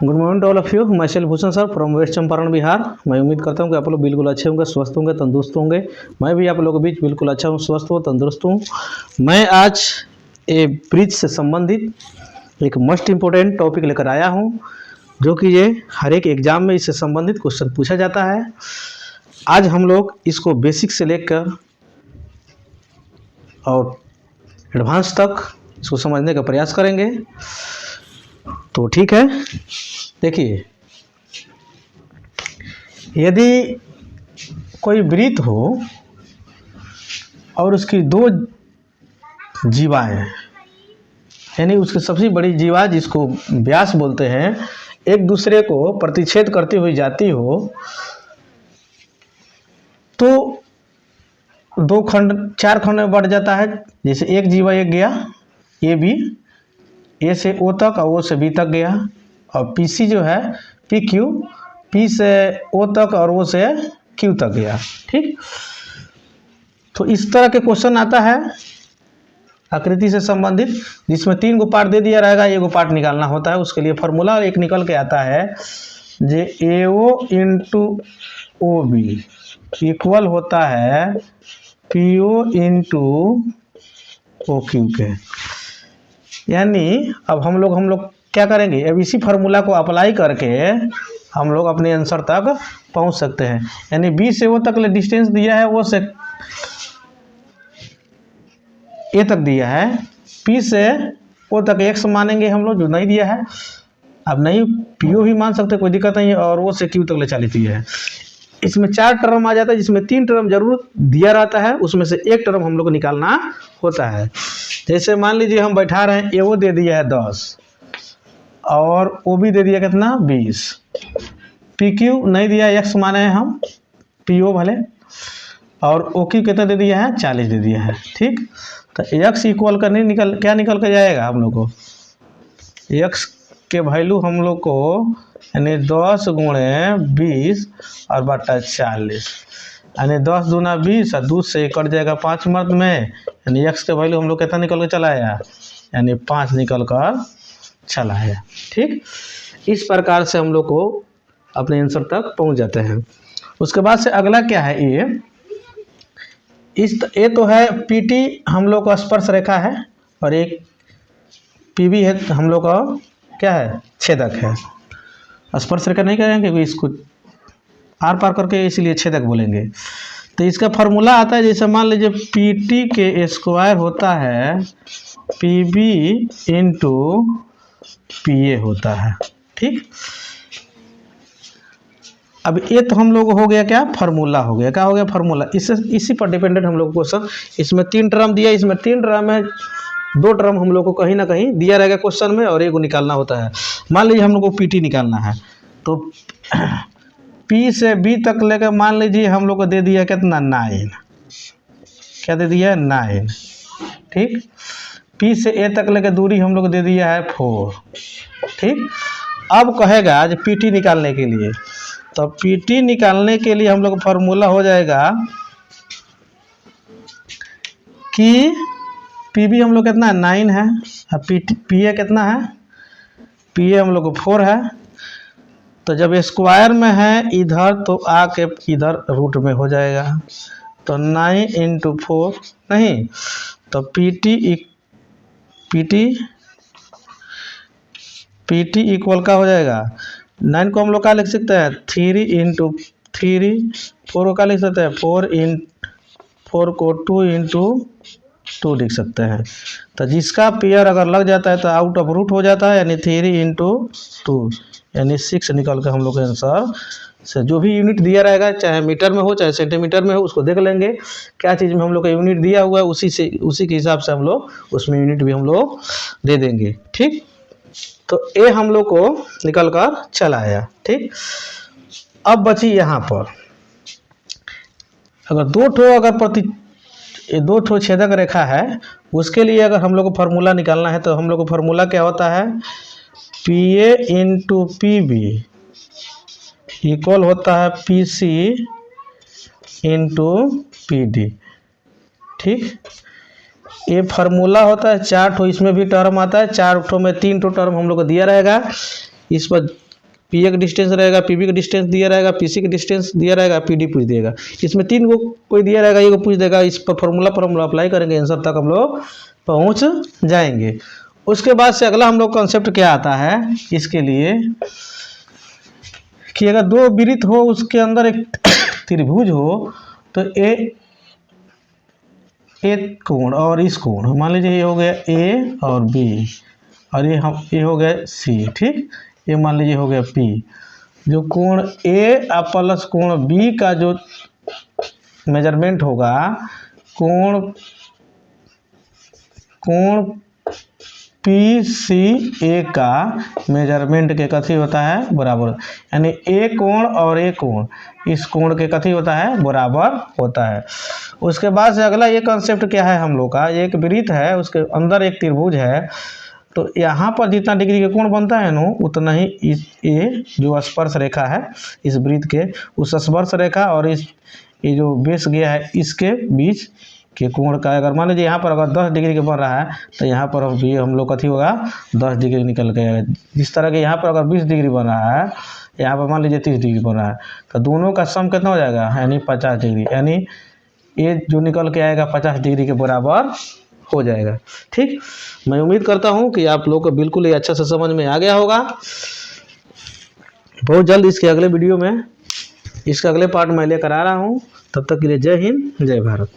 Good morning to all of you. मैं Shailbhushan sir from west Champaran Bihar. मैं उम्मीद करता हूं कि आप लोग बिल्कुल अच्छे होंगे, स्वस्थ होंगे, तंदुरुस्त होंगे। मैं भी आप लोगों के बीच बिल्कुल अच्छा हूं, स्वस्थ हूं, तंदुरुस्त हूं। मैं आज ए ब्रिज से संबंधित एक मस्ट इम्पोर्टेंट टॉपिक लेकर आया हूं, जो कि ये हर एक एग्जाम में इससे संबंधित क्वेश्चन पूछा जाता है। आज हम लोग इसको बेसिक से लेकर और एडवांस तक इसको समझने का प्रयास करेंगे। तो ठीक है, देखिए, यदि कोई वृत्त हो और उसकी दो जीवाएं, यानी उसकी सबसे बड़ी जीवा जिसको व्यास बोलते हैं, एक दूसरे को प्रतिच्छेद करती हुई जाती हो, तो दो खंड चार खंड में बढ़ जाता है। जैसे एक जीवा एक गया ए बी, ए से ओ तक और ओ से बी तक गया, और पी सी जो है पी क्यू, पी से ओ तक और ओ से क्यू तक गया। ठीक, तो इस तरह के क्वेश्चन आता है आकृति से संबंधित, जिसमें 3 गो पार्ट दे दिया रहेगा, एगो पार्ट निकालना होता है। उसके लिए फॉर्मूला एक निकल के आता है, J A O into O B equal होता है P O into O Q के। यानी अब हम लोग क्या करेंगे, अब इसी फार्मूला को अप्लाई करके हम लोग अपने आंसर तक पहुंच सकते हैं। यानी बी से ओ तक डिस्टेंस दिया है, ओ से ए तक दिया है, पी से ओ तक एक्स मानेंगे हम लोग, जो नहीं दिया है। अब नहीं पी ओ भी मान सकते, कोई दिक्कत नहीं है, और ओ से क्यू तक ले चली दिया है। इसमें 4 टर्म आ जाता है, जिसमें 3 टर्म जरूर दिया रहता है, उसमें से एक टर्म हम लोग को निकालना होता है। जैसे मान लीजिए हम बैठा रहे हैं, ए ओ दे दिया है 10 और ओ बी दे दिया कितना 20, पी क्यू नहीं दिया, एक्स माने हैं हम, पी ओ भले, और ओ क्यू कितना दे दिया है 40 दे दिया है। ठीक, तो एक्स इक्वल करने क्या निकल कर जाएगा हम लोग को, एक्स के वैल्यू हम लोग को यानी 10 गुणे 20 और बटा 40, यानी 10 दूना 20 और 2 से कट जाएगा 5 मर्द में, यानी एक्स के वैल्यू हम लोग कितना निकल कर चला आया, यानी 5 निकल कर चला आया। ठीक, इस प्रकार से हम लोग को अपने आंसर तक पहुंच जाते हैं। उसके बाद से अगला क्या है, ये तो है पीटी हम लोग का स्पर्श रेखा है, और एक पीबी है हम लोग का क्या है, छेदक है। स्पर्श रेखा नहीं करेंगे क्योंकि इसको आर पार करके, इसलिए छेदक बोलेंगे। तो इसका फार्मूला आता है, जैसे मान लीजिए पीटी के स्क्वायर होता है पीबी इंटू पीए होता है। ठीक, अब ये तो हम लोग हो गया क्या, फार्मूला हो गया, क्या हो गया फार्मूला। इसी पर डिपेंडेंट हम लोग को क्वेश्चन, इसमें 3 टर्म दिया, इसमें 3 टर्म है, 2 टर्म हम लोग को कहीं ना कहीं दिया रहेगा क्वेश्चन में, और एक को निकालना होता है। मान लीजिए हम लोग को पीटी निकालना है, तो पी से बी तक लेकर मान लीजिए हम लोग को दे दिया कितना 9, क्या दे दिया 9। ठीक, पी से ए तक लेकर दूरी हम लोग दे दिया है 4। ठीक, अब कहेगा आज पीटी निकालने के लिए, तो पीटी निकालने के लिए हम लोग फार्मूला हो जाएगा कि पीबी हम लोग कितना 9 है, और पीए कितना है, पीए हम लोग को 4 है। तो जब स्क्वायर में है इधर, तो आके इधर रूट में हो जाएगा, तो 9 इंटू 4 नहीं, तो पीटी इक्वल का हो जाएगा, 9 को हम लोग क्या लिख सकते हैं 3 इंटू 3, 4 को क्या लिख सकते हैं 4 को 2 इंटू 2 लिख सकते हैं। तो जिसका पेयर अगर लग जाता है तो आउट ऑफ रूट हो जाता है, यानी 3 इंटू 2 यानी 6 निकल कर हम लोग के आंसर से, जो भी यूनिट दिया रहेगा, चाहे मीटर में हो चाहे सेंटीमीटर में हो, उसको देख लेंगे क्या चीज़ में हम लोग का यूनिट दिया हुआ है, उसी के हिसाब से हम लोग उसमें यूनिट भी हम लोग दे देंगे। ठीक, तो ए हम लोग को निकल कर चला आया। ठीक, अब बची यहाँ पर अगर दो ठो छेदक रेखा है, उसके लिए अगर हम लोग को फार्मूला निकालना है, तो हम लोग को फार्मूला क्या होता है, P A into P B equal होता है P C into P D. ठीक, ये फार्मूला होता है, 4 ठो इसमें भी टर्म आता है, 4 ठो में 3 ठो टर्म हम लोग को दिया रहेगा। इस पर पी ए का डिस्टेंस रहेगा, पी बी का डिस्टेंस दिया रहेगा, पी सी का डिस्टेंस दिया रहेगा, पी डी पूछ देगा। इसमें 3 को कोई दिया रहेगा, ये को पूछ देगा। इस पर फार्मूला पर हम लोग अप्लाई करेंगे, आंसर तक हम लोग पहुँच जाएंगे। उसके बाद से अगला हम लोग कॉन्सेप्ट क्या आता है इसके लिए कि अगर 2 वृत्त हो, उसके अंदर एक त्रिभुज हो, तो ए कोण और इस कोण, मान लीजिए ये हो गया ए और बी, और ये हो गया सी, ठीक। ये मान लीजिए हो गया पी। जो कोण ए प्लस कोण बी का जो मेजरमेंट होगा, कोण पी सी ए का मेजरमेंट के कथी होता है बराबर, यानी ए कोण और ए कोण इस कोण के कथी होता है बराबर होता है। उसके बाद से अगला ये कॉन्सेप्ट क्या है हम लोग का, एक वृत्त है, उसके अंदर एक त्रिभुज है, तो यहाँ पर जितना डिग्री का कोण बनता है ना, उतना ही इस ये जो स्पर्श रेखा है इस वृत्त के, उस स्पर्श रेखा और इस ये जो बेस गया है इसके बीच के कोण का, अगर मान लीजिए यहाँ पर अगर 10 डिग्री का बन रहा है, तो यहाँ पर हम लोग कथी होगा 10 डिग्री निकल गया। जिस तरह के यहाँ पर अगर 20 डिग्री बन रहा है, यहाँ पर मान लीजिए 30 डिग्री बन रहा है, तो दोनों का सम कितना हो जाएगा, यानी 50 डिग्री, यानी ये जो निकल के आएगा 50 डिग्री के बराबर हो जाएगा। ठीक, मैं उम्मीद करता हूँ कि आप लोग को बिल्कुल ये अच्छा से समझ में आ गया होगा। बहुत जल्द इसके अगले वीडियो में इसका अगले पार्ट मैं लेकर आ रहा हूँ। तब तक के लिए जय हिंद, जय भारत।